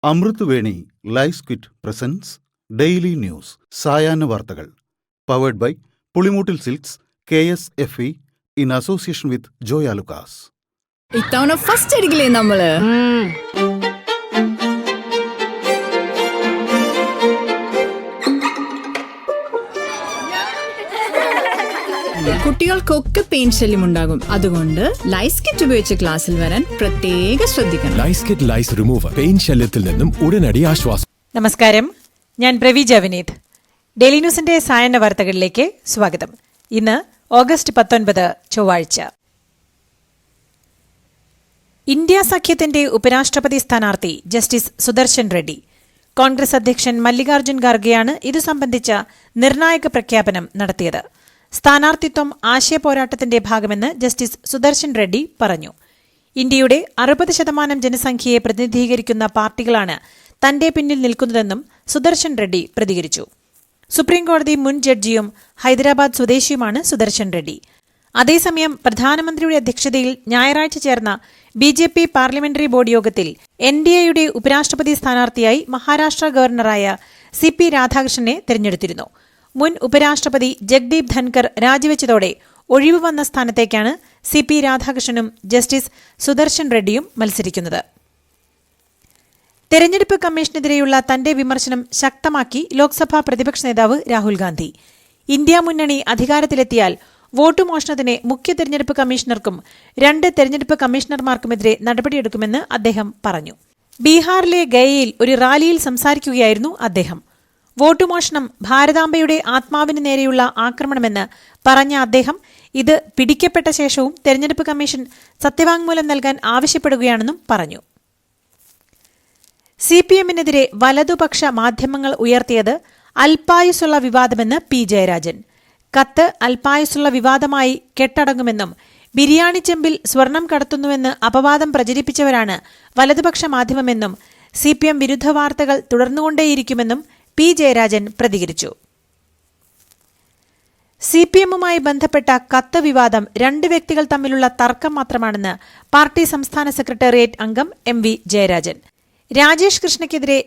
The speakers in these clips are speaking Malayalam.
Amritveni life kit presents daily news സായാഹ്ന വാർത്തകൾ powered by Pulimoottil Silks KSFE in association with Joyalukkas. ഇത്തവണ ഫസ്റ്റ് അടിക്കില്ലേ നമ്മള്? കുട്ടികൾക്കൊക്കെ പെയിൻ ശല്യം ഉണ്ടാകും. അതുകൊണ്ട് ലൈസ് കിറ്റ് ഉപയോഗിച്ച് ക്ലാസ്സിൽ വരാൻ പ്രത്യേക ശ്രദ്ധിക്കണം. ലൈസ് കിറ്റ് ലൈസ് റിമൂവർ പെയിൻ ശല്യത്തിൽ നിന്നും ഉടനടി ആശ്വാസം. നമസ്കാരം, ഞാൻ പ്രവീജ വിനീത്. ഡെയിലി ന്യൂസിന്റെ സായാഹ്ന വാർത്തകളിലേക്ക് സ്വാഗതം. ഇന്ന് ഓഗസ്റ്റ് 19 ചൊവ്വാഴ്ച. ഇന്ത്യ സഖ്യത്തിന്റെ ഉപരാഷ്ട്രപതി സ്ഥാനാർത്ഥി ജസ്റ്റിസ് സുദർശൻ റെഡ്ഡി. കോൺഗ്രസ് അധ്യക്ഷൻ മല്ലികാർജ്ജുൻ ഖാർഗെയാണ് ഇതു സംബന്ധിച്ച നിർണായക പ്രഖ്യാപനം നടത്തിയത്. സ്ഥാനാർത്ഥിത്വം ആശയപോരാട്ടത്തിന്റെ ഭാഗമെന്ന് ജസ്റ്റിസ് സുദർശൻ റെഡ്ഡി പറഞ്ഞു. ഇന്ത്യയുടെ 60% ജനസംഖ്യയെ പ്രതിനിധീകരിക്കുന്ന പാർട്ടികളാണ് തന്റെ പിന്നിൽ നിൽക്കുന്നതെന്നും സുദർശൻ റെഡ്ഡി പ്രതികരിച്ചു. സുപ്രീംകോടതി മുൻ ജഡ്ജിയും ഹൈദരാബാദ് സ്വദേശിയുമാണ് സുദർശൻ റെഡ്ഡി. അതേസമയം പ്രധാനമന്ത്രിയുടെ അധ്യക്ഷതയിൽ ഞായറാഴ്ച ചേർന്ന BJP പാർലമെന്ററി ബോർഡ് യോഗത്തിൽ NDAയുടെ ഉപരാഷ്ട്രപതി സ്ഥാനാർത്ഥിയായി മഹാരാഷ്ട്ര ഗവർണറായ CP രാധാകൃഷ്ണനെ തെരഞ്ഞെടുത്തിരുന്നു. മുൻ ഉപരാഷ്ട്രപതി ജഗ്ദീപ് ധൻകർ രാജിവെച്ചതോടെ ഒഴിവ് വന്ന സ്ഥാനത്തേക്കാണ് CP രാധാകൃഷ്ണനും ജസ്റ്റിസ് സുദർശൻ റെഡ്ഡിയും മത്സരിക്കുന്നത്. തെരഞ്ഞെടുപ്പ് കമ്മീഷനെതിരെയുള്ള തന്റെ വിമർശനം ശക്തമാക്കി ലോക്സഭാ പ്രതിപക്ഷ നേതാവ് രാഹുൽ ഗാന്ധി. ഇന്ത്യ മുന്നണി അധികാരത്തിലെത്തിയാൽ വോട്ട് മോഷണത്തിന് മുഖ്യ തെരഞ്ഞെടുപ്പ് കമ്മീഷണർക്കും 2 തെരഞ്ഞെടുപ്പ് കമ്മീഷണർമാർക്കുമെതിരെ നടപടിയെടുക്കുമെന്ന് അദ്ദേഹം പറഞ്ഞു. ബീഹാറിലെ ഗയയിൽ ഒരു റാലിയിൽ സംസാരിക്കുകയായിരുന്നു അദ്ദേഹം. വോട്ടുമോഷണം ഭാരതാംബയുടെ ആത്മാവിന് നേരെയുള്ള ആക്രമണമെന്ന് പറഞ്ഞ അദ്ദേഹം ഇത് പിടിക്കപ്പെട്ട ശേഷവും തെരഞ്ഞെടുപ്പ് കമ്മീഷൻ സത്യവാങ്മൂലം നൽകാൻ ആവശ്യപ്പെടുകയാണെന്നും പറഞ്ഞു. CPMനെതിരെ വലതുപക്ഷ മാധ്യമങ്ങൾ ഉയർത്തിയത് അൽപായുസുള്ള വിവാദമെന്ന് P. ജയരാജൻ. കത്ത് അൽപായുസുള്ള വിവാദമായി കെട്ടടങ്ങുമെന്നും ബിരിയാണി ചെമ്പിൽ സ്വർണം കടത്തുന്നുവെന്ന് അപവാദം പ്രചരിപ്പിച്ചവരാണ് വലതുപക്ഷ മാധ്യമമെന്നും CPM വിരുദ്ധ വാർത്തകൾ തുടർന്നുകൊണ്ടേയിരിക്കുമെന്നും P. ജയരാജൻ പ്രതികരിച്ചു. CPMുമായി ബന്ധപ്പെട്ട കത്ത് വിവാദം 2 വ്യക്തികൾ തമ്മിലുള്ള തർക്കം മാത്രമാണെന്ന് പാർട്ടി സംസ്ഥാന സെക്രട്ടേറിയറ്റ് അംഗം MV ജയരാജൻ. രാജേഷ് കൃഷ്ണയ്ക്കെതിരെ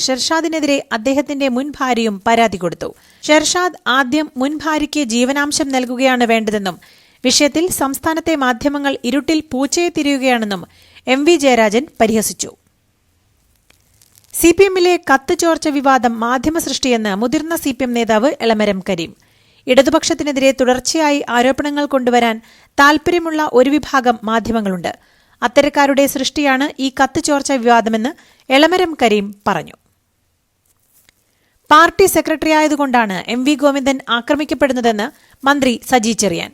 ഷെർഷാദിനെതിരെ അദ്ദേഹത്തിന്റെ മുൻ ഭാര്യയും പരാതി കൊടുത്തു. ഷെർഷാദ് ആദ്യം മുൻ ഭാര്യയ്ക്ക് ജീവനാംശം നൽകുകയാണ് വേണ്ടതെന്നും വിഷയത്തിൽ സംസ്ഥാനത്തെ മാധ്യമങ്ങൾ ഇരുട്ടിൽ പൂച്ചയെ തിരിയുകയാണെന്നും MV ജയരാജൻ പരിഹസിച്ചു. CPMലെ കത്ത് ചോർച്ച വിവാദം മാധ്യമസൃഷ്ടിയെന്ന് മുതിർന്ന CPM നേതാവ് എളമരം കരീം. ഇടതുപക്ഷത്തിനെതിരെ തുടർച്ചയായി ആരോപണങ്ങൾ കൊണ്ടുവരാൻ താൽപര്യമുള്ള ഒരു വിഭാഗം മാധ്യമങ്ങളുണ്ട്. അത്തരക്കാരുടെ സൃഷ്ടിയാണ് ഈ കത്ത് ചോർച്ച വിവാദമെന്ന് എളമരം കരീം പറഞ്ഞു. പാർട്ടി സെക്രട്ടറിയായതുകൊണ്ടാണ് MV ഗോവിന്ദൻ ആക്രമിക്കപ്പെടുന്നതെന്ന് മന്ത്രി സജി ചെറിയാൻ.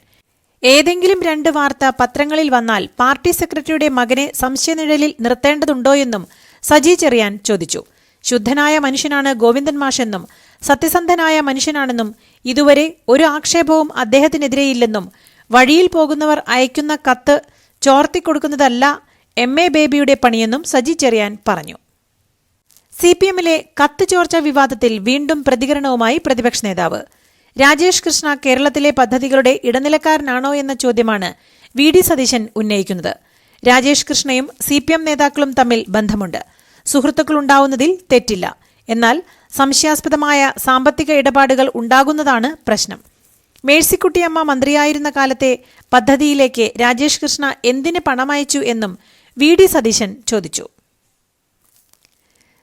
ഏതെങ്കിലും 2 വാർത്ത പത്രങ്ങളിൽ വന്നാൽ പാർട്ടി സെക്രട്ടറിയുടെ മകനെ സംശയനിഴലിൽ നിർത്തേണ്ടതുണ്ടോയെന്നും സജി ചെറിയാൻ ചോദിച്ചു. ശുദ്ധനായ മനുഷ്യനാണ് ഗോവിന്ദൻ മാഷെന്നും സത്യസന്ധനായ മനുഷ്യനാണെന്നും ഇതുവരെ ഒരു ആക്ഷേപവും അദ്ദേഹത്തിനെതിരെയില്ലെന്നും വഴിയിൽ പോകുന്നവർ അയക്കുന്ന കത്ത് ചോർത്തിക്കൊടുക്കുന്നതല്ല MA ബേബിയുടെ പണിയെന്നും സജി ചെറിയാൻ പറഞ്ഞു. CPMലെ കത്ത് ചോർച്ച വിവാദത്തിൽ വീണ്ടും പ്രതികരണവുമായി പ്രതിപക്ഷ നേതാവ്. രാജേഷ് കൃഷ്ണ കേരളത്തിലെ പദ്ധതികളുടെ ഇടനിലക്കാരനാണോ എന്ന ചോദ്യമാണ് VD സതീശൻ ഉന്നയിക്കുന്നത്. രാജേഷ് കൃഷ്ണയും CPM നേതാക്കളും തമ്മിൽ ബന്ധമുണ്ട്. സുഹൃത്തുക്കളുണ്ടാവുന്നതിൽ തെറ്റില്ല. എന്നാൽ സംശയാസ്പദമായ സാമ്പത്തിക ഇടപാടുകൾ ഉണ്ടാകുന്നതാണ് പ്രശ്നം. മേഴ്സിക്കുട്ടിയമ്മ മന്ത്രിയായിരുന്ന കാലത്തെ പദ്ധതിയിലേക്ക് രാജേഷ് കൃഷ്ണ എന്തിന് പണമയച്ചു എന്നും VD സതീശൻ ചോദിച്ചു.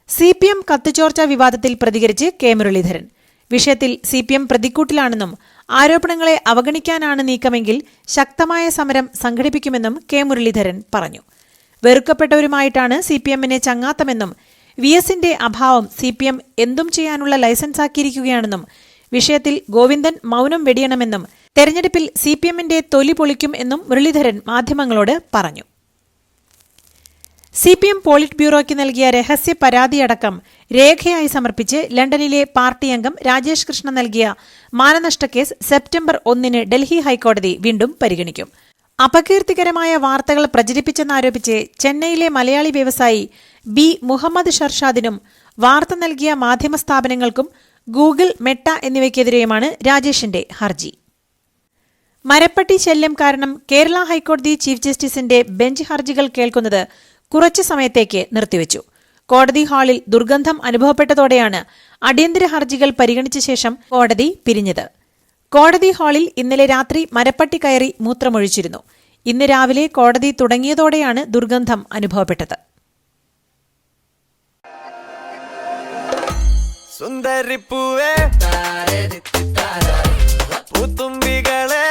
CPM കത്തുചോർച്ച വിവാദത്തിൽ പ്രതികരിച്ച് K. മുരളീധരൻ. വിഷയത്തിൽ CPM പ്രതിക്കൂട്ടിലാണെന്നും ആരോപണങ്ങളെ അവഗണിക്കാനാണ് നീക്കമെങ്കിൽ ശക്തമായ സമരം സംഘടിപ്പിക്കുമെന്നും K. മുരളീധരൻ പറഞ്ഞു. വെറുക്കപ്പെട്ടവരുമായിട്ടാണ് CPMനെ ചങ്ങാത്തമെന്നും VSന്റെ അഭാവം CPM എന്തും ചെയ്യാനുള്ള ലൈസൻസാക്കിയിരിക്കുകയാണെന്നും വിഷയത്തിൽ ഗോവിന്ദൻ മൌനം വെടിയണമെന്നും തെരഞ്ഞെടുപ്പിൽ CPMന്റെ തൊലി പൊളിക്കും എന്നും മുരളീധരൻ മാധ്യമങ്ങളോട് പറഞ്ഞു. CPM പോളിറ്റ് ബ്യൂറോയ്ക്ക് നൽകിയ രഹസ്യ പരാതിയടക്കം രേഖയായി സമർപ്പിച്ച് ലണ്ടനിലെ പാർട്ടി അംഗം രാജേഷ് കൃഷ്ണ നൽകിയ മാനനഷ്ടക്കേസ് സെപ്റ്റംബർ 1 ഡൽഹി ഹൈക്കോടതി വീണ്ടും പരിഗണിക്കും. അപകീർത്തികരമായ വാർത്തകൾ പ്രചരിപ്പിച്ചെന്നാരോപിച്ച് ചെന്നൈയിലെ മലയാളി വ്യവസായി B. മുഹമ്മദ് ഷർഷാദിനും വാർത്ത നൽകിയ മാധ്യമ സ്ഥാപനങ്ങൾക്കും ഗൂഗിൾ, മെട്ട എന്നിവയ്ക്കെതിരെയുമാണ് രാജേഷിന്റെ ഹർജി. മരപ്പട്ടി ശല്യം കാരണം കേരള ഹൈക്കോടതി ചീഫ് ജസ്റ്റിസിന്റെ ബെഞ്ച് ഹർജികൾ കേൾക്കുന്നത് കുറച്ചു സമയത്തേക്ക് നിർത്തിവച്ചു. കോടതി ഹാളിൽ ദുർഗന്ധം അനുഭവപ്പെട്ടതോടെയാണ് അടിയന്തര ഹർജികൾ പരിഗണിച്ച ശേഷം കോടതി പിരിഞ്ഞത്. കോടതി ഹാളിൽ ഇന്നലെ രാത്രി മരപ്പട്ടി കയറി മൂത്രമൊഴിച്ചിരുന്നു. ഇന്ന് രാവിലെ കോടതി തുടങ്ങിയതോടെയാണ് ദുർഗന്ധം അനുഭവപ്പെട്ടത്. സുന്ദരിപ്പൂവേ പൂത്തുമ്പികളെ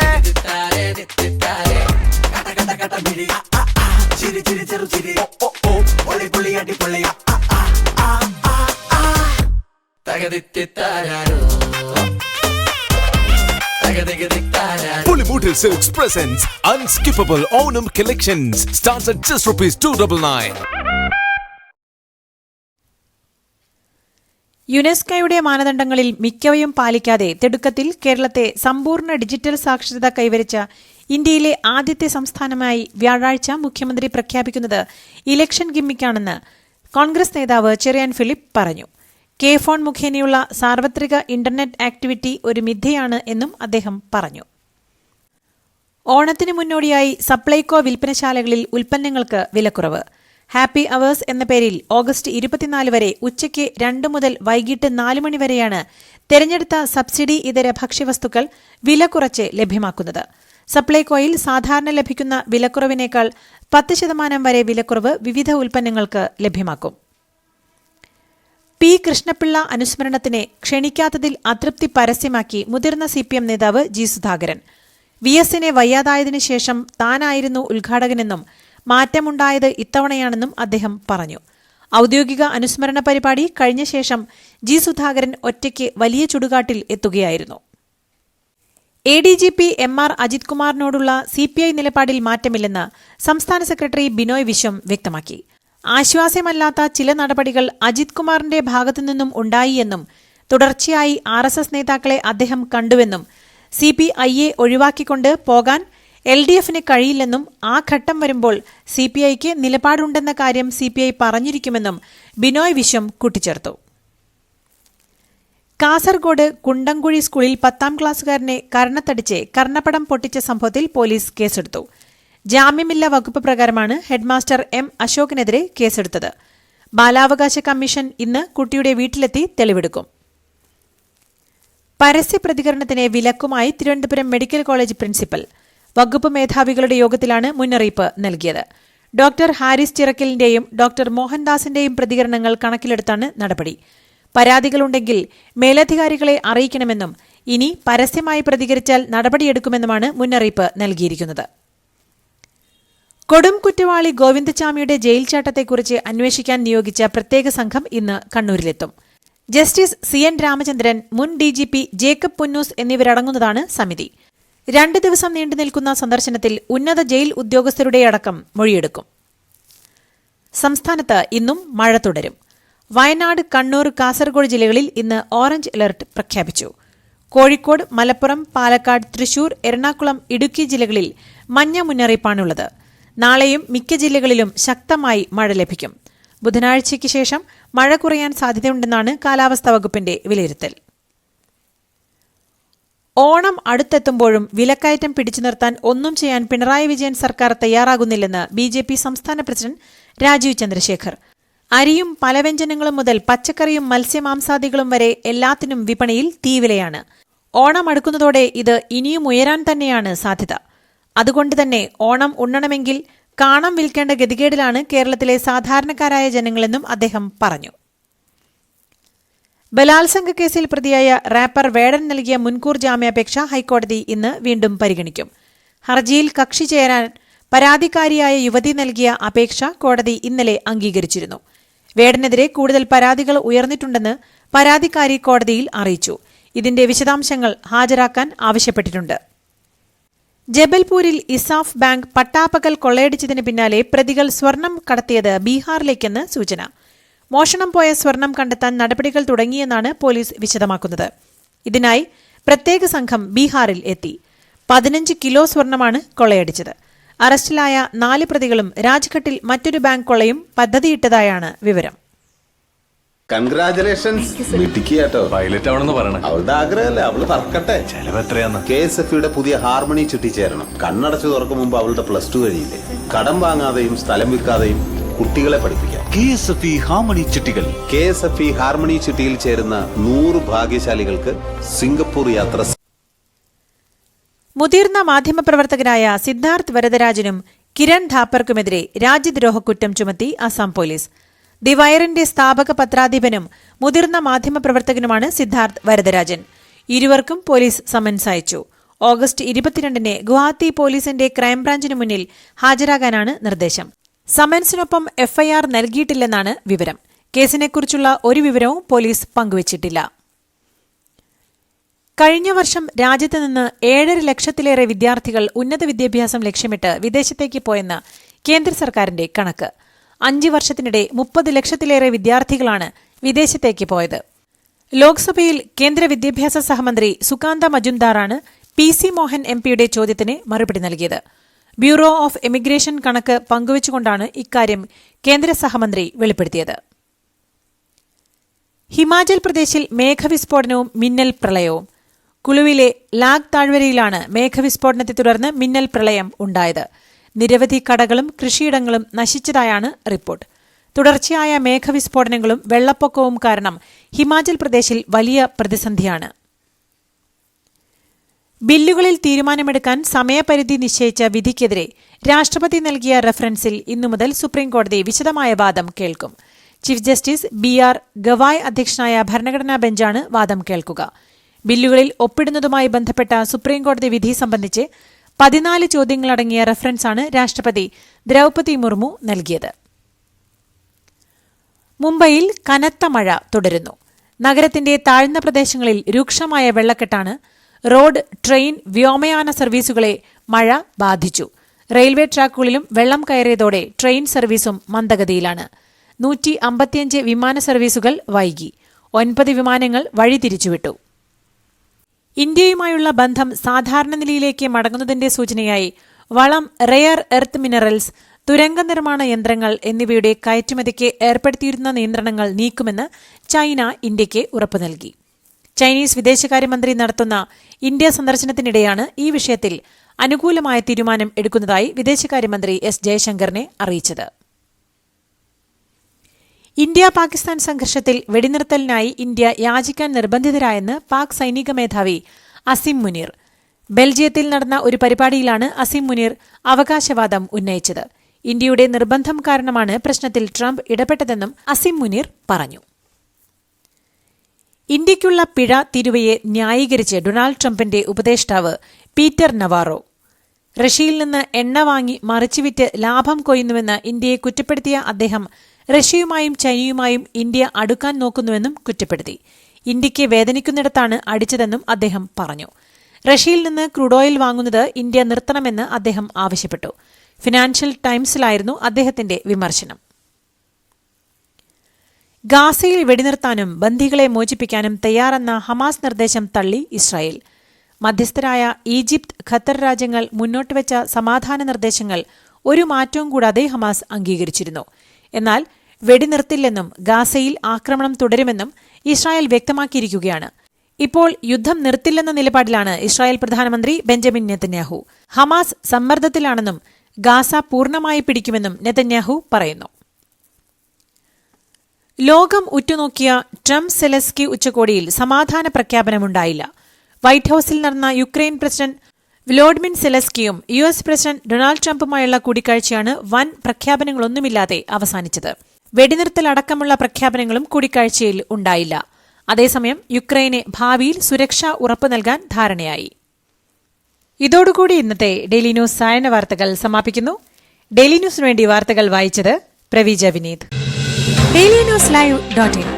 Pulimutil Silks presents Unskippable Onam Collections. Starts at just ₹299. യുനെസ്കോയുടെ മാനദണ്ഡങ്ങളിൽ മിക്കവയും പാലിക്കാതെ തിടുക്കത്തിൽ കേരളത്തെ സമ്പൂർണ്ണ ഡിജിറ്റൽ സാക്ഷരത കൈവരിച്ച ഇന്ത്യയിലെ ആദ്യത്തെ സംസ്ഥാനമായി വ്യാഴാഴ്ച മുഖ്യമന്ത്രി പ്രഖ്യാപിക്കുന്നത് ഇലക്ഷൻ ഗിമ്മിക്കാണെന്ന് കോൺഗ്രസ് നേതാവ് ചെറിയാൻ ഫിലിപ്പ് പറഞ്ഞു. കെ ഫോൺ മുഖേനയുള്ള സാർവത്രിക ഇന്റർനെറ്റ് ആക്ടിവിറ്റി ഒരു മിഥ്യയാണ് എന്നും അദ്ദേഹം പറഞ്ഞു. ഓണത്തിന് മുന്നോടിയായി സപ്ലൈകോ വിൽപ്പനശാലകളിൽ ഉൽപ്പന്നങ്ങൾക്ക് വിലക്കുറവ്. ഹാപ്പി അവേഴ്സ് എന്ന പേരിൽ ഓഗസ്റ്റ് 24 വരെ ഉച്ചയ്ക്ക് 2 മുതൽ വൈകിട്ട് 4 മണി വരെയാണ് തെരഞ്ഞെടുത്ത സബ്സിഡി ഇതര ഭക്ഷ്യവസ്തുക്കൾ വില കുറച്ച് ലഭ്യമാക്കുന്നത്. സപ്ലൈകോയിൽ സാധാരണ ലഭിക്കുന്ന വിലക്കുറവിനേക്കാൾ 10% വരെ വിലക്കുറവ് വിവിധ ഉൽപ്പന്നങ്ങൾക്ക് ലഭ്യമാക്കും. പി കൃഷ്ണപിള്ള അനുസ്മരണത്തിന് ക്ഷണിക്കാത്തതിൽ അതൃപ്തി പരസ്യമാക്കി മുതിർന്ന CPM നേതാവ് ജി സുധാകരൻ. VS-നെ വയ്യാതായതിനു ശേഷം താനായിരുന്നു ഉദ്ഘാടകനെന്നും മാറ്റമുണ്ടായത് ഇത്തവണയാണെന്നും അദ്ദേഹം പറഞ്ഞു. ഔദ്യോഗിക അനുസ്മരണ പരിപാടി കഴിഞ്ഞ ശേഷം ജി സുധാകരൻ ഒറ്റയ്ക്ക് വലിയ ചുടുകാട്ടിൽ എത്തുകയായിരുന്നു. ADGP MR അജിത് കുമാറിനോടുള്ള CPI നിലപാടിൽ മാറ്റമില്ലെന്ന് സംസ്ഥാന സെക്രട്ടറി ബിനോയ് വിശ്വം വ്യക്തമാക്കി. ആശ്വാസ്യമല്ലാത്ത ചില നടപടികൾ അജിത് കുമാറിന്റെ ഭാഗത്തുനിന്നും ഉണ്ടായി എന്നും തുടർച്ചയായി RSS നേതാക്കളെ അദ്ദേഹം കണ്ടുവെന്നും CPIയെ ഒഴിവാക്കിക്കൊണ്ട് പോകാൻ LDF-ന് കഴിയില്ലെന്നും ആ ഘട്ടം വരുമ്പോൾ CPIക്ക് നിലപാടുണ്ടെന്ന കാര്യം CPI പറഞ്ഞിരിക്കുമെന്നും ബിനോയ് വിശ്വം കൂട്ടിച്ചേർത്തു. കാസർഗോഡ് കുണ്ടംകുഴി സ്കൂളിൽ 10ാം ക്ലാസ്സുകാരനെ കർണത്തടിച്ച് കർണപ്പടം പൊട്ടിച്ച സംഭവത്തിൽ പോലീസ് കേസെടുത്തു. ജാമ്യമില്ലാ വകുപ്പ് പ്രകാരമാണ് ഹെഡ്മാസ്റ്റർ M അശോകിനെതിരെ കേസെടുത്തത്. ബാലാവകാശ കമ്മീഷൻ ഇന്ന് കുട്ടിയുടെ വീട്ടിലെത്തി തെളിവെടുക്കും. പരസ്യ പ്രതികരണത്തിന് വിലക്കുമായി തിരുവനന്തപുരം മെഡിക്കൽ കോളേജ് പ്രിൻസിപ്പൽ വകുപ്പ് മേധാവികളുടെ യോഗത്തിലാണ് മുന്നറിയിപ്പ് നൽകിയത്. ഡോക്ടർ ഹാരിസ് ചിറക്കലിന്റെയും ഡോക്ടർ മോഹൻദാസിന്റെയും പ്രതികരണങ്ങൾ കണക്കിലെടുത്താണ് നടപടി. പരാതികളുണ്ടെങ്കിൽ മേലധികാരികളെ അറിയിക്കണമെന്നും ഇനി പരസ്യമായി പ്രതികരിച്ചാൽ നടപടിയെടുക്കുമെന്നുമാണ് മുന്നറിയിപ്പ് നൽകിയിരിക്കുന്നത്. കൊടും കുറ്റവാളി ഗോവിന്ദചാമിയുടെ ജയിൽ ചാട്ടത്തെക്കുറിച്ച് അന്വേഷിക്കാൻ നിയോഗിച്ച പ്രത്യേക സംഘം ഇന്ന് കണ്ണൂരിലെത്തും. ജസ്റ്റിസ് CN രാമചന്ദ്രൻ, മുൻ DGP ജേക്കബ് പുന്നൂസ് എന്നിവരടങ്ങുന്നതാണ് സമിതി. 2 ദിവസം നീണ്ടുനിൽക്കുന്ന സന്ദർശനത്തിൽ ഉന്നത ജയിൽ ഉദ്യോഗസ്ഥരുടെയടക്കം മൊഴിയെടുക്കും. സംസ്ഥാനത്ത് ഇന്നും മഴ തുടരും. വയനാട്, കണ്ണൂർ, കാസർഗോഡ് ജില്ലകളിൽ ഇന്ന് ഓറഞ്ച് അലർട്ട് പ്രഖ്യാപിച്ചു. കോഴിക്കോട്, മലപ്പുറം, പാലക്കാട്, തൃശൂർ, എറണാകുളം, ഇടുക്കി ജില്ലകളിൽ മഞ്ഞ മുന്നറിയിപ്പാണുള്ളത്. നാളെയും മിക്ക ജില്ലകളിലും ശക്തമായി മഴ ലഭിക്കും. ബുധനാഴ്ചയ്ക്ക് ശേഷം മഴ കുറയാൻ സാധ്യതയുണ്ടെന്നാണ് കാലാവസ്ഥാ വകുപ്പിന്റെ വിലയിരുത്തൽ. ഓണം അടുത്തെത്തുമ്പോഴും വിലക്കയറ്റം പിടിച്ചു നിർത്താൻ ഒന്നും ചെയ്യാൻ പിണറായി വിജയൻ സർക്കാർ തയ്യാറാകുന്നില്ലെന്ന് BJP സംസ്ഥാന പ്രസിഡന്റ് രാജീവ് ചന്ദ്രശേഖർ. അരിയും പലവ്യഞ്ജനങ്ങളും മുതൽ പച്ചക്കറിയും മത്സ്യമാംസാദികളും വരെ എല്ലാത്തിനും വിപണിയിൽ തീവിലയാണ്. ഓണം അടുക്കുന്നതോടെ ഇത് ഇനിയും ഉയരാൻ തന്നെയാണ് സാധ്യത. അതുകൊണ്ട് തന്നെ ഓണം ഉണ്ണണമെങ്കിൽ കാണം വിൽക്കേണ്ട ഗതികേടിലാണ് കേരളത്തിലെ സാധാരണക്കാരായ ജനങ്ങളെന്നും അദ്ദേഹം പറഞ്ഞു. ബലാത്സംഗ കേസിൽ പ്രതിയായ റാപ്പർ വേടൻ നൽകിയ മുൻകൂർ ജാമ്യാപേക്ഷ ഹൈക്കോടതി ഇന്ന് വീണ്ടും പരിഗണിക്കും. ഹർജിയിൽ കക്ഷി ചേരാൻ പരാതിക്കാരിയായ യുവതി നൽകിയ അപേക്ഷ കോടതി ഇന്നലെ അംഗീകരിച്ചിരുന്നു. വേടനെതിരെ കൂടുതൽ പരാതികൾ ഉയർന്നിട്ടുണ്ടെന്ന് പരാതിക്കാരി കോടതിയിൽ അറിയിച്ചു. ഇതിന്റെ വിശദാംശങ്ങൾ ഹാജരാക്കാൻ ആവശ്യപ്പെട്ടിട്ടുണ്ട്. ജബൽപൂരിൽ ഇസാഫ് ബാങ്ക് പട്ടാപ്പകൽ കൊള്ളയടിച്ചതിന് പിന്നാലെ പ്രതികൾ സ്വർണം കടത്തിയത് ബീഹാറിലേക്കെന്ന് സൂചന. മോഷണം പോയ സ്വർണം കണ്ടെത്താൻ നടപടികൾ തുടങ്ങിയെന്നാണ് പോലീസ് വിശദമാക്കുന്നത്. ഇതിനായി പ്രത്യേക സംഘം ബീഹാറിൽ എത്തി. 15 കിലോ സ്വർണമാണ് കൊള്ളയടിച്ചത്. അറസ്റ്റിലായ 4 പ്രതികളും രാജ്ഘട്ടിൽ മറ്റൊരു ബാങ്ക് കൊള്ളയും പദ്ധതിയിട്ടതായാണ് വിവരം. കൺഗ്രാചുലേഷൻസ്. മിടുക്കിയാട്ടോ. പൈലറ്റ് ആവണമെന്ന് പറയണേ. അവളുടെ ആഗ്രഹമല്ലേ, അവള് പറക്കട്ടെ. ചെലവ് എത്രയാന്ന്? KSFയുടെ പുതിയ ഹാർമണി ചുറ്റി ചേരണം. കണ്ണടച്ചു തുറക്കും മുമ്പ് അവളുടെ +2 കഴിയില്ലേ. കടം വാങ്ങാതെയും സ്ഥലം വിൽക്കാതെയും കുട്ടികളെ പഠിപ്പിക്കാം. KSFE ഹാർമണി ചിട്ടികൾ. KSFE ഹാർമണി ചിട്ടിയിൽ ചേരുന്ന 100 ഭാഗ്യശാലികൾക്ക് സിംഗപ്പൂർ യാത്ര. മുതിർന്ന മാധ്യമപ്രവർത്തകരായ സിദ്ധാർത്ഥ് വരദരാജനും കിരൺ ഥാപ്പർക്കുമെതിരെ രാജ്യദ്രോഹ കുറ്റം ചുമത്തി അസം പോലീസ്. ദി വയറിന്റെ സ്ഥാപക പത്രാധിപനും മുതിർന്ന മാധ്യമപ്രവർത്തകനുമാണ് സിദ്ധാർത്ഥ് വരദരാജൻ. ഇരുവർക്കും പോലീസ് സമൻസ് അയച്ചു. ഓഗസ്റ്റ് 22-ന് ഗുവാഹത്തി പോലീസിന്റെ ക്രൈംബ്രാഞ്ചിന് മുന്നിൽ ഹാജരാകാനാണ് നിർദ്ദേശം. സമൻസിനൊപ്പം FIR നൽകിയിട്ടില്ലെന്നാണ് വിവരം. കേസിനെക്കുറിച്ചുള്ള ഒരു വിവരവും പോലീസ് പങ്കുവച്ചിട്ടില്ല. കഴിഞ്ഞ വർഷം രാജ്യത്ത് നിന്ന് 7.5 ലക്ഷത്തിലേറെ വിദ്യാർത്ഥികൾ ഉന്നത വിദ്യാഭ്യാസം ലക്ഷ്യമിട്ട് വിദേശത്തേക്ക് പോയെന്ന് കേന്ദ്ര സർക്കാരിന്റെ കണക്ക്. 5 വർഷത്തിനിടെ 30 ലക്ഷത്തിലേറെ വിദ്യാർത്ഥികളാണ് വിദേശത്തേക്ക് പോയത്. ലോക്സഭയിൽ കേന്ദ്ര വിദ്യാഭ്യാസ സഹമന്ത്രി സുകാന്ത മജുംദാറാണ് PC മോഹൻ MPയുടെ ചോദ്യത്തിന് മറുപടി നൽകിയത്. ബ്യൂറോ ഓഫ് എമിഗ്രേഷൻ കണക്ക് പങ്കുവച്ചുകൊണ്ടാണ് ഇക്കാര്യം കേന്ദ്ര സഹമന്ത്രി വെളിപ്പെടുത്തിയത്. ഹിമാചൽ പ്രദേശിൽ മേഘവിസ്ഫോടനവും മിന്നൽ പ്രളയവും. കുളുവിലെ ലാഗ് താഴ്വരയിലാണ് മേഘവിസ്ഫോടനത്തെ തുടർന്ന് മിന്നൽ പ്രളയം ഉണ്ടായത്. നിരവധി കടകളും കൃഷിയിടങ്ങളും നശിച്ചതായാണ് റിപ്പോർട്ട്. തുടർച്ചയായ മേഘവിസ്ഫോടനങ്ങളും വെള്ളപ്പൊക്കവും കാരണം ഹിമാചൽ പ്രദേശിൽ വലിയ പ്രതിസന്ധിയാണ്. ബില്ലുകളിൽ തീരുമാനമെടുക്കാൻ സമയപരിധി നിശ്ചയിച്ച വിധിക്കെതിരെ രാഷ്ട്രപതി നൽകിയ റഫറൻസിൽ ഇന്നുമുതൽ സുപ്രീംകോടതി വിശദമായ വാദം കേൾക്കും. ചീഫ് ജസ്റ്റിസ് BR ഗവായ് അധ്യക്ഷനായ ഭരണഘടനാ ബെഞ്ചാണ് വാദം കേൾക്കുക. ബില്ലുകളിൽ ഒപ്പിടുന്നതുമായി ബന്ധപ്പെട്ട സുപ്രീംകോടതി വിധി സംബന്ധിച്ച് 14 ചോദ്യങ്ങളടങ്ങിയ റഫറൻസാണ് രാഷ്ട്രപതി ദ്രൌപതി മുർമു നൽകിയത്. മുംബൈയിൽ കനത്ത മഴ തുടരുന്നു. നഗരത്തിന്റെ താഴ്ന്ന പ്രദേശങ്ങളിൽ രൂക്ഷമായ വെള്ളക്കെട്ടാണ്. റോഡ്, ട്രെയിൻ, വ്യോമയാന സർവീസുകളെ മഴ ബാധിച്ചു. റെയിൽവേ ട്രാക്കുകളിലും വെള്ളം കയറിയതോടെ ട്രെയിൻ സർവീസും മന്ദഗതിയിലാണ്. 155 വിമാന സർവീസുകൾ വൈകി. 9 വിമാനങ്ങൾ വഴിതിരിച്ചുവിട്ടു. ഇന്ത്യയുമായുള്ള ബന്ധം സാധാരണ നിലയിലേക്ക് മടങ്ങുന്നതിന്റെ സൂചനയായി വളം, റെയർ എർത്ത് മിനറൽസ്, തുരങ്ക നിർമ്മാണ യന്ത്രങ്ങൾ എന്നിവയുടെ കയറ്റുമതിക്ക് ഏർപ്പെടുത്തിയിരുന്ന നിയന്ത്രണങ്ങൾ നീക്കുമെന്ന് ചൈന ഇന്ത്യയ്ക്ക് ഉറപ്പു നൽകി. ചൈനീസ് വിദേശകാര്യമന്ത്രി നടത്തുന്ന ഇന്ത്യ സന്ദർശനത്തിനിടെയാണ് ഈ വിഷയത്തിൽ അനുകൂലമായ തീരുമാനം എടുക്കുന്നതായി വിദേശകാര്യമന്ത്രി S. ജയശങ്കറിനെ അറിയിച്ചത്. ഇന്ത്യ പാകിസ്ഥാൻ സംഘർഷത്തിൽ വെടിനിർത്തലിനായി ഇന്ത്യ യാചിക്കാൻ നിർബന്ധിതരായെന്ന് പാക് സൈനിക മേധാവി അസിം മുനീർ. ബെൽജിയത്തിൽ നടന്ന ഒരു പരിപാടിയിലാണ് അസിം മുനീർ അവകാശവാദം ഉന്നയിച്ചത്. ഇന്ത്യയുടെ നിർബന്ധം കാരണമാണ് പ്രശ്നത്തിൽ ട്രംപ് ഇടപെട്ടതെന്നും അസിം മുനീർ പറഞ്ഞു. ഇന്ത്യയ്ക്കുള്ള പിഴ തീരുവയെ ന്യായീകരിച്ച് ഡൊണാൾഡ് ട്രംപിന്റെ ഉപദേഷ്ടാവ് പീറ്റർ നവാറോ റഷ്യയിൽ നിന്ന് എണ്ണ വാങ്ങി മറിച്ചുവിറ്റ് ലാഭം കൊയ്യുന്നുവെന്ന് ഇന്ത്യയെ കുറ്റപ്പെടുത്തിയ അദ്ദേഹം റഷ്യയുമായും ചൈനയുമായും ഇന്ത്യ അടുക്കാൻ നോക്കുന്നുവെന്നും കുറ്റപ്പെടുത്തി. ഇന്ത്യയ്ക്ക് വേദനിക്കുന്നിടത്താണ് അടിച്ചതെന്നും അദ്ദേഹം പറഞ്ഞു. റഷ്യയിൽ നിന്ന് ക്രൂഡ് ഓയിൽ വാങ്ങുന്നത് ഇന്ത്യ നിർത്തണമെന്ന് അദ്ദേഹം ആവശ്യപ്പെട്ടു. ഫിനാൻഷ്യൽ ടൈംസിലായിരുന്നു അദ്ദേഹത്തിന്റെ വിമർശനം. ഗാസയിൽ വെടിനിർത്താനും ബന്ദികളെ മോചിപ്പിക്കാനും തയ്യാറെന്ന ഹമാസ് നിർദ്ദേശം തള്ളി ഇസ്രായേൽ. മധ്യസ്ഥരായ ഈജിപ്ത്, ഖത്തർ രാജ്യങ്ങൾ മുന്നോട്ടുവച്ച സമാധാന നിർദ്ദേശങ്ങൾ ഒരു മാറ്റവും കൂടാതെ ഹമാസ് അംഗീകരിച്ചിരുന്നു. എന്നാൽ വെടിനിർത്തില്ലെന്നും ഗാസയിൽ ആക്രമണം തുടരുമെന്നും ഇസ്രായേൽ വ്യക്തമാക്കിയിരിക്കുകയാണ്. ഇപ്പോൾ യുദ്ധം നിർത്തില്ലെന്ന നിലപാടിലാണ് ഇസ്രായേൽ പ്രധാനമന്ത്രി ബെഞ്ചമിൻ നെതന്യാഹു. ഹമാസ് സമ്മർദ്ദത്തിലാണെന്നും ഗാസ പൂർണ്ണമായി പിടിക്കുമെന്നും നെതന്യാഹു പറയുന്നു. ലോകം ഉറ്റുനോക്കിയ ട്രംപ് സെലസ്കി ഉച്ചകോടിയിൽ സമാധാന പ്രഖ്യാപനമുണ്ടായില്ല. വൈറ്റ് ഹൌസിൽ നടന്ന യുക്രൈൻ പ്രസിഡന്റ് വ്ളോഡിമിർ സെലസ്കിയും US പ്രസിഡന്റ് ഡൊണാൾഡ് ട്രംപുമായുള്ള കൂടിക്കാഴ്ചയാണ് വൻ പ്രഖ്യാപനങ്ങളൊന്നുമില്ലാതെ അവസാനിച്ചത്. വെടിനിർത്തലടക്കമുള്ള പ്രഖ്യാപനങ്ങളും കൂടിക്കാഴ്ചയിൽ ഉണ്ടായില്ല. അതേസമയം യുക്രൈന് ഭാവിയിൽ സുരക്ഷ ഉറപ്പു നൽകാൻ ധാരണയായി. ഇതോടുകൂടി ഇന്നത്തെ ഡെയിലി ന്യൂസ് സായന വാർത്തകൾ സമാപിക്കുന്നു. ഡെയിലി ന്യൂസിനു വേണ്ടി വാർത്തകൾ വായിച്ചത് പ്രവീജ വിനീത്. DailyNewsLive.in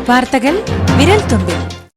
വാർത്തകൾ വിരൽ തുമ്പിൽ.